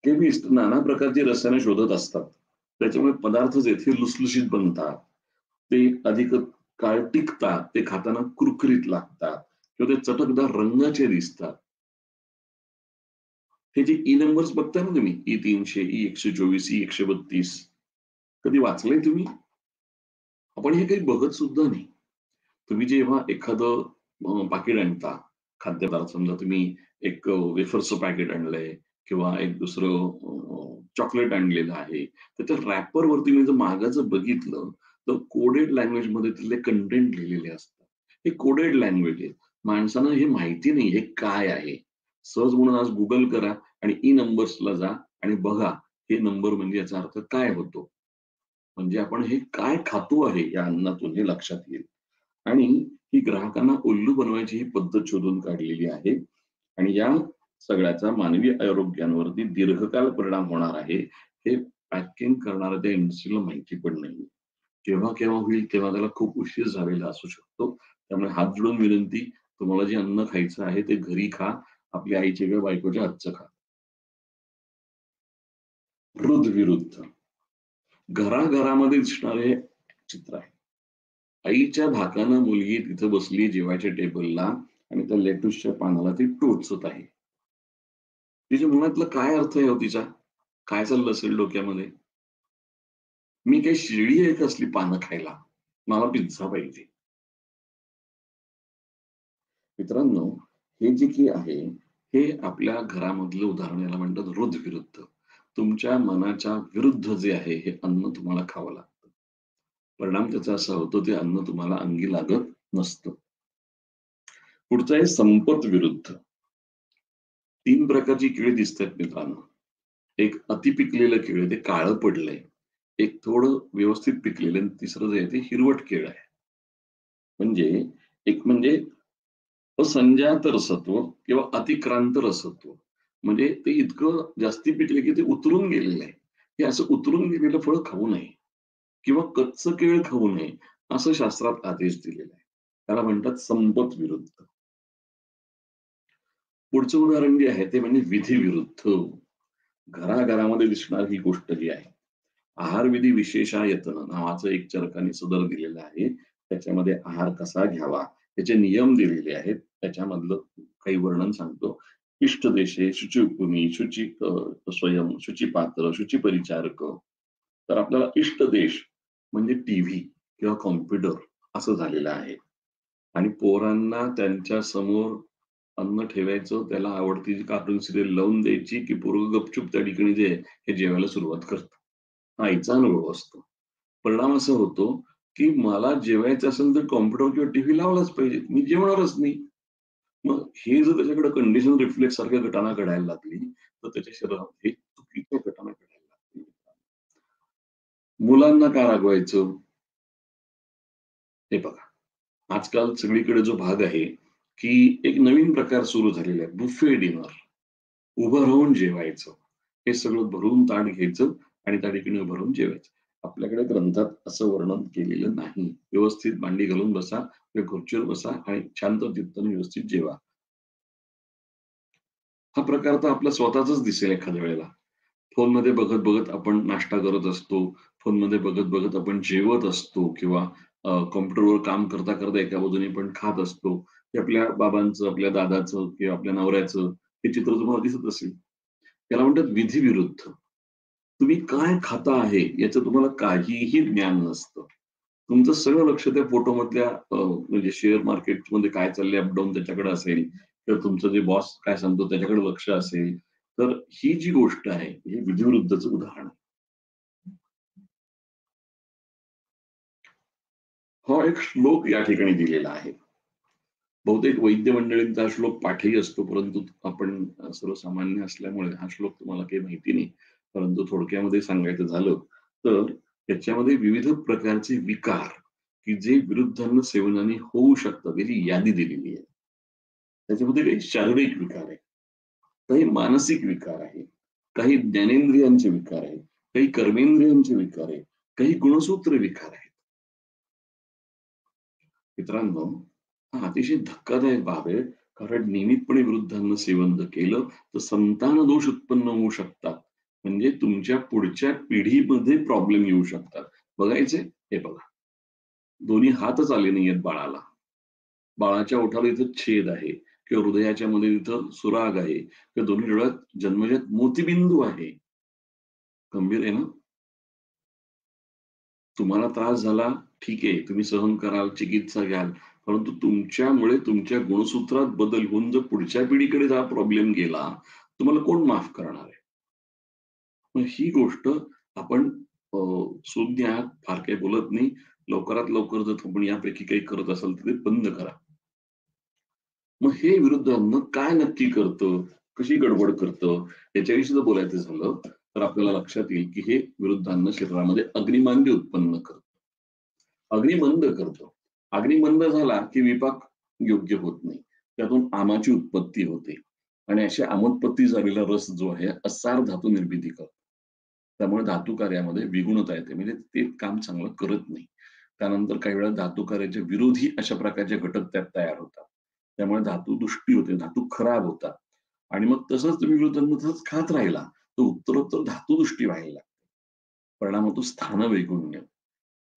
केमिस्ट नाना प्रकारची रसायने शोधत असतात. त्याच्यामुळे पदार्थ जे ते लुसलुशीत बनतात. ते अधिक काळ टिकतात. ते खाताना कुरकुरीत लागतात किंवा ते चटकदार रंगाचे दिसतात. हे जे ई नंबर्स बघताय ना तुम्ही, E300, E124, E132, कधी वाचलंय तुम्ही? आपण हे काही बघत सुद्धा नाही. तुम्ही जेव्हा एखादं पाकिट आणता, खाद्यपदार्थ समजा तुम्ही एक वेफर्सचं पॅकेट आणलंय किंवा एक दुसरं चॉकलेट आणलेलं आहे, तर त्या रॅपरवरती मी जर मागं जर बघितलं, तर कोडेड लँग्वेजमध्ये तिथले कंटेंट लिहिलेले असतात. हे कोडेड लँग्वेज आहे. माणसांना हे माहिती नाही हे काय आहे. सहज म्हणून आज Google करा आणि ई नंबर्सला जा आणि बघा हे नंबर म्हणजे याचा अर्थ काय होतो. म्हणजे आपण हे काय खातो आहे या अन्नातून हे लक्षात येईल. आणि ही ग्राहकांना उल्लू बनवायची ही पद्धत शोधून काढलेली आहे आणि या सगळ्याचा मानवी आरोग्यांवरती दीर्घकाळ परिणाम होणार आहे हे पॅकिंग करणाऱ्या त्या इंडस्ट्रीला माहिती पण नाही. जेव्हा केव्हा होईल तेव्हा त्याला खूप उशीर झालेला असू शकतो. त्यामुळे हात जोडून विनंती, तुम्हाला जे अन्न खायचं आहे ते घरी खा, आपल्या आईच्या किंवा बायकोच्या हातचं खा. हृदविरुद्ध घराघरामध्ये दिसणारे चित्र आहे. आईच्या धाकानं मुलगी तिथं बसली जेवायच्या टेबलला आणि त्या लेट्युसच्या पानाला ती टोचत आहे. तिच्या मनातलं काय अर्थ आहे हो तिचा? काय चाललं असेल डोक्यामध्ये? मी काही शिळी आहे कसली पानं खायला? मला पिझ्झा पाहिजे. मित्रांनो, हे जे की आहे हे आपल्या घरामधलं उदाहरण याला म्हणतात हृदविरुद्ध. तुमच्या मनाच्या विरुद्ध जे आहे हे अन्न तुम्हाला खावं लागतं. परिणाम त्याचा असा होतो ते अन्न तुम्हाला अंगी लागत नसतं. पुढचं आहे संपत विरुद्ध. 3 प्रकारची केळी दिसतात मित्रांनो. एक अति पिकलेलं केळ आहे, ते काळं पडलंय. एक थोडं व्यवस्थित पिकलेलं आणि तिसरं जे आहे ते हिरवट केळ आहे. म्हणजे एक म्हणजे असंजात रसत्व किंवा अतिक्रांत रसत्व. म्हणजे ते इतकं जास्ती पिकले की ते उतरून गेलेलं आहे. हे असं उतरून गेलेलं फळ खाऊ नये किंवा कच्चं केळ खाऊ नये, असं शास्त्रात आदेश दिलेला आहे. त्याला म्हणतात संपत विरुद्ध. पुढचं उदाहरण जे आहे ते म्हणजे विधी विरुद्ध. घराघरामध्ये दिसणारी ही गोष्ट जी आहे. आहारविधी विशेषायतन नावाचं एक चरकाने सदर दिलेलं आहे. त्याच्यामध्ये आहार कसा घ्यावा, त्याचे नियम दिलेले आहेत. त्याच्यामधलं काही वर्णन सांगतो. इष्ट देशे शुचिभूमी, स्वयं, शुचिपात्र, शुचिपरिचारक. तर आपल्याला इष्ट देश म्हणजे टीव्ही किंवा कॉम्प्युटर असं झालेलं आहे. आणि पोरांना त्यांच्या समोर अन्न ठेवायचं, त्याला आवडती जी कार्टून सिरियल लावून द्यायची, की पोरगं गपचूप त्या ठिकाणी जे आहे, हे जेवायला सुरुवात करतं. हा आईचा अनुभव असतो. परिणाम असा होतो, की मला जेवायचं असेल तर कॉम्प्युटर किंवा टीव्ही लावलाच पाहिजे. मी जेवणारच नाही. मग हे जर त्याच्याकडे कंडिशन रिफ्लेक्स सारख्या घटना घडायला लागली, तर त्याच्या शरीरामध्ये चुकीच्या घटना घडायला लागतील. मुलांना का रागवायचं? हे बघा. आजकाल सगळीकडे जो भाग आहे, की एक नवीन प्रकार सुरू झालेला आहे. Buffet dinner. उभं राहून जेवायचं. हे सगळं भरून ताट घ्यायचं आणि त्या ठिकाणी उभं राहून जेवायचं. आपल्याकडे ग्रंथात असं वर्णन केलेलं नाही. व्यवस्थित मांडी घालून बसा किंवा खुर्चीवर बसा आणि शांत चित्ताने व्यवस्थित जेवा. हा प्रकार तर आपला स्वतःचाच दिसेल एखाद्या वेळेला. फोनमध्ये बघत-बघत आपण नाश्ता करत असतो. फोनमध्ये बघत-बघत आपण जेवत असतो किंवा कॉम्प्युटरवर काम करता-करता एका बाजूने पण खात असतो. ते आपल्या बाबांचं, आपल्या दादाचं किंवा आपल्या नवऱ्याचं हे चित्र तुम्हाला दिसत असेल. त्याला म्हणतात विधी-विरुद्ध. तुम्ही काय खाता आहे याचं तुम्हाला काहीही ज्ञान नसतं. तुमचं सगळं लक्ष त्या फोटोमधल्या म्हणजे शेअर मार्केटमध्ये काय चाललंय अप त्याच्याकडे असेल किंवा तुमचं जे बॉस काय सांगतो त्याच्याकडे लक्ष असेल. तर ही जी गोष्ट आहे, हे विधिविरुद्धचं उदाहरण आहे. हा एक श्लोक या ठिकाणी दिलेला आहे. बहुतेक वैद्य मंडळींचा हा श्लोक पाठही असतो, परंतु आपण सर्वसामान्य असल्यामुळे हा श्लोक तुम्हाला काही माहिती नाही. परंतु थोडक्यामध्ये सांगायचं झालं, तर त्याच्यामध्ये विविध प्रकारचे विकार, की जे विरुद्धांना सेवनाने होऊ शकतात, याची यादी दिलेली आहे. त्याच्यामध्ये काही शारीरिक विकार आहे, काही मानसिक विकार आहे, काही ज्ञानेंद्रियांचे विकार आहे, काही कर्मेंद्रियांचे विकार आहे, काही गुणसूत्र विकार आहेत. मित्रांनो, हा अतिशय धक्कादायक बाब आहे. कारण नियमितपणे विरुद्धांना सेवन जर केलं, तर संतान दोष उत्पन्न होऊ शकतात. म्हणजे तुमच्या पुढच्या पिढीमध्ये प्रॉब्लेम येऊ शकतात. बघायचे? हे बघा. दोन्ही हातच आले नाहीयेत बाळाला. बाळाच्या ओठाला इथं छेद आहे किंवा हृदयाच्या मध्ये इथं सुराग आहे किंवा दोन्ही डोळ्यात जन्मजात मोतीबिंदू आहे. गंभीर आहे ना? तुम्हाला त्रास झाला, ठीक आहे. तुम्ही सहन कराल, चिकित्सा घ्याल. परंतु तुमच्यामुळे तुमच्या गुणसूत्रात बदल होऊन जर पुढच्या पिढीकडे हा प्रॉब्लेम गेला, तुम्हाला कोण माफ करणार आहे? मग ही गोष्ट आपण अ, सुज्ञ आहात, फार काही बोलत नाही. लवकरात लवकर जर आपण यापैकी काही करत असाल, तर ते बंद करा. मग हे विरुद्ध अन्न काय नक्की करतं? कशी गडबड करतं? याच्याविषयी जर बोलायचं झालं, तर आपल्याला लक्षात येईल, की हे विरुद्ध अन्न शरीरामध्ये अग्निमांद्य उत्पन्न करतं. अग्निमंद करतो. अग्निमंद झाला की विपाक योग्य होत नाही. त्यातून आमाची उत्पत्ती होते आणि अशी आमोत्पत्ती झालेला रस जो आहे असार धातू निर्मिती करतो. त्यामुळे धातू कार्यामध्ये विगुणता येते. म्हणजे ते काम चांगलं करत नाही. त्यानंतर काही वेळा धातू कार्याच्या विरोधी अशा प्रकारचे घटक त्यात तयार होतात. त्यामुळे धातू दुष्टी होते, धातू खराब होतात आणि मग तसंच तुम्ही विरुद्धांना तसंच खात राहिला, तर उत्तरोत्तर धातुदुष्टी व्हायला लागते. परिणाम होतो स्थानवैगुण्य.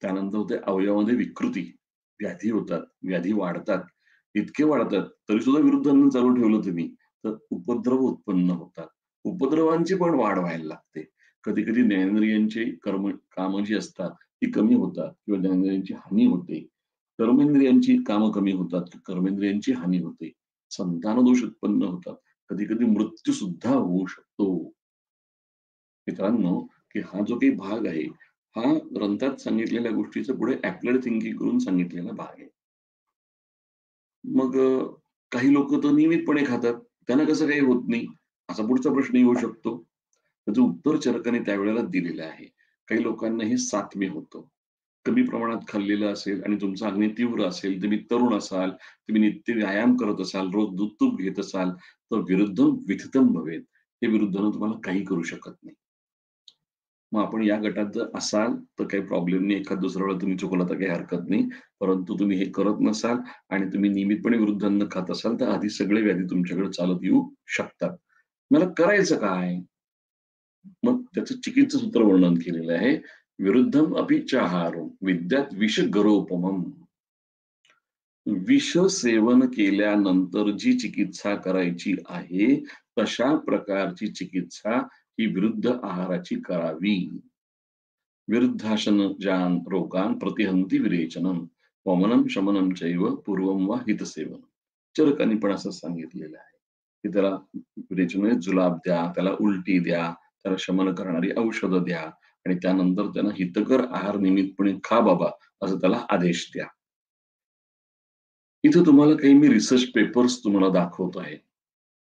त्यानंतर होते अवयवामध्ये विकृती, व्याधी होतात, व्याधी वाढतात. इतके वाढतात, तरी सुद्धा विरुद्धांना चालू ठेवलं तुम्ही, तर उपद्रव उत्पन्न होतात. उपद्रवांची पण वाढ व्हायला लागते. कधी-कधी ज्ञानेंद्रियांची कामं जी असतात, ती कमी होतात किंवा ज्ञानेंद्रियांची हानी होते. कर्मेंद्रियांची कामं कमी होतात, कर्मेंद्रियांची हानी होते. संतानदोष उत्पन्न होतात. कधी-कधी मृत्यू सुद्धा होऊ शकतो. मित्रांनो, की हा जो काही भाग आहे, हा ग्रंथात सांगितलेल्या गोष्टीचा पुढे अप्लाइड थिंकिंग करून सांगितलेला भाग आहे. मग काही लोकं तर नियमितपणे खातात. त्यांना कसं काही होत नाही? असा पुढचा प्रश्न येऊ शकतो. त्याचं उत्तर चरकाने त्यावेळेला दिलेलं आहे. काही लोकांना हे सातवी होतं. कमी प्रमाणात खाल्लेलं असेल आणि तुमचं अग्नी तीव्र असेल, तुम्ही तरुण असाल, तुम्ही नित्य व्यायाम करत असाल, रोज दूध तूप घेत असाल, तर विरुद्धं विथितं भवेत्. हे विरुद्धनं तुम्हाला काही करू शकत नाही. मग आपण या गटात जर असाल तर काही प्रॉब्लेम नाही. एखाद दुसऱ्या वेळेला तुम्ही चुकला तर काही हरकत नाही. परंतु तुम्ही हे करत नसाल आणि तुम्ही नियमितपणे विरुद्धान्न खात असाल तर आधी सगळे व्याधी तुमच्याकडे चालत येऊ शकतात. मला करायचं काय? मग त्याचं चिकित्सा सूत्र वर्णन केलेलं आहे. विरुद्धम अपि च आहारो विद्यात विष गरोपमम. विष सेवन केल्यानंतर जी चिकित्सा करायची आहे तशा प्रकारची चिकित्सा ही विरुद्ध आहाराची करावी. विरुद्धाशन जान रोगान प्रतिहंती विरेचनम वमनम शमनम चैव पूर्वम वा हितसेवन. चरकांनी पण असं सांगितलेलं आहे की त्याला विरेचन म्हणजे जुलाब द्या, त्याला उलटी द्या, त्याला शमन करणारी औषधं द्या आणि त्यानंतर त्यांना हितकर आहार नियमितपणे खा बाबा असं त्याला आदेश द्या. इथं तुम्हाला काही मी रिसर्च पेपर्स तुम्हाला दाखवतो आहे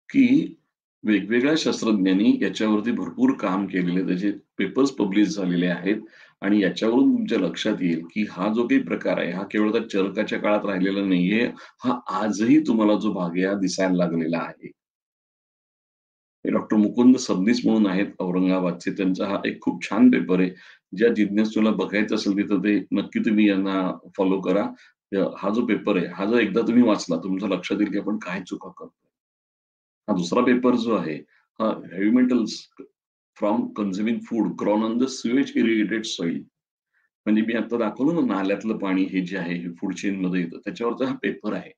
की वेगवेगळ्या शास्त्रज्ञांनी याच्यावरती भरपूर काम केलेले त्याचे पेपर्स पब्लिश झालेले आहेत आणि याच्यावरून तुमच्या लक्षात येईल की हा जो काही प्रकार आहे हा केवळ त्या चरकाच्या काळात राहिलेला नाहीये. हा आजही तुम्हाला जो भाग्या दिसायला लागलेला आहे. डॉक्टर मुकुंद सबनीस म्हणून आहेत औरंगाबादचे. त्यांचा हा एक खूप छान पेपर आहे. ज्या जिज्ञासूला बघायचं असेल तिथं ते नक्की तुम्ही यांना फॉलो करा. हा जो पेपर आहे हा जर एकदा तुम्ही वाचला तुमच्या लक्षात येईल की आपण काय चुका करतो. हा दुसरा पेपर जो आहे हा heavy metals from consuming food grown on the sewage irrigated soil. म्हणजे मी आता दाखवलं ना नाल्यातलं पाणी हे जे आहे हे फूड चेन मध्ये येतं त्याच्यावरचा हा पेपर आहे.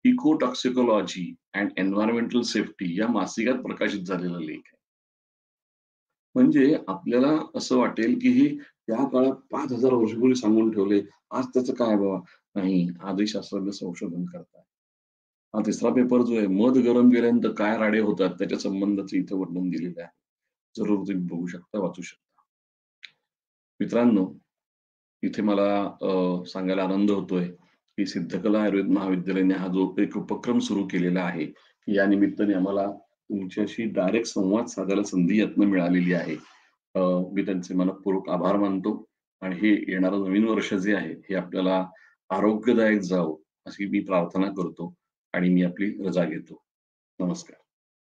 इकोटॉक्सिकोलॉजी अँड एन्व्हायरमेंटल सेफ्टी या मासिकात प्रकाशित झालेला लेख आहे. म्हणजे आपल्याला असं वाटेल की हे त्या काळात 5,000 वर्षापूर्वी सांगून ठेवले, आज त्याचं काय बाबा? नाही, आजही शास्त्रज्ञ संशोधन करतात. हा तिसरा पेपर जो आहे, मध गरम केल्यानंतर काय राडे होतात त्याच्या संबंधाचं इथं वर्णन दिलेलं आहे. जरूर तुम्ही बघू शकता, वाचू शकता. मित्रांनो, इथे मला सांगायला आनंद होतोय की सिद्धकला आयुर्वेद महाविद्यालयाने हा जो एक उपक्रम सुरू केलेला आहे, या निमित्ताने आम्हाला तुमच्याशी डायरेक्ट संवाद साधायला संधी यातनं मिळालेली आहे. मी त्यांचे मनःपूर्वक आभार मानतो आणि हे येणारं नवीन वर्ष जे आहे हे आपल्याला आरोग्यदायक जावो अशी मी प्रार्थना करतो आणि मी आपली रजा घेतो. नमस्कार.